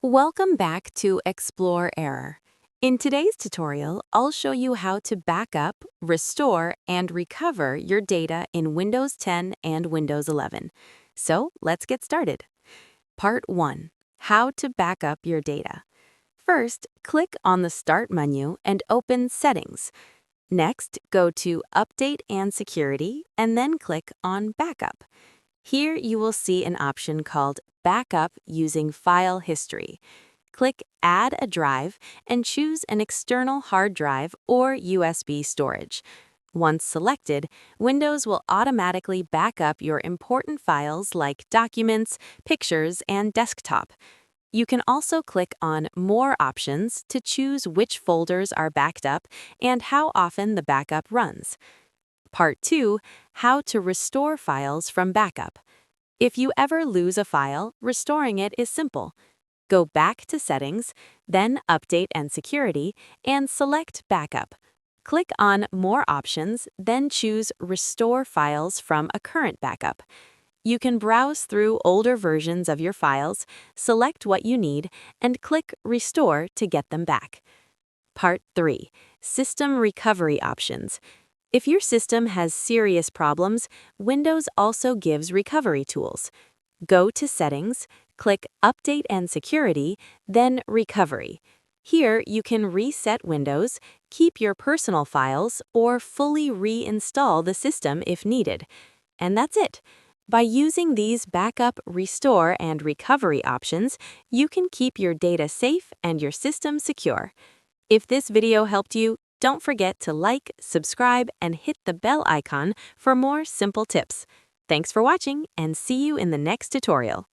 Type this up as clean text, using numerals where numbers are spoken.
Welcome back to Explore Error. In today's tutorial, I'll show you how to back up, restore, and recover your data in Windows 10 and Windows 11. So let's get started. Part 1. How to back up your data. First, click on the Start menu and open Settings. Next, go to Update and Security, and then click on Backup. Here you will see an option called Backup using File History. Click Add a Drive and choose an external hard drive or USB storage. Once selected, Windows will automatically back up your important files like documents, pictures, and desktop. You can also click on More options to choose which folders are backed up and how often the backup runs. Part 2. How to restore files from backup. If you ever lose a file, restoring it is simple. Go back to Settings, then Update and Security, and select Backup. Click on More options, then choose Restore files from a current backup. You can browse through older versions of your files, select what you need, and click Restore to get them back. Part 3. System Recovery Options. If your system has serious problems, Windows also gives recovery tools. Go to Settings, click Update and Security, then Recovery. Here you can reset Windows, keep your personal files, or fully reinstall the system if needed. And that's it. By using these backup, restore, and recovery options, you can keep your data safe and your system secure. If this video helped you, don't forget to like, subscribe, and hit the bell icon for more simple tips. Thanks for watching, and see you in the next tutorial.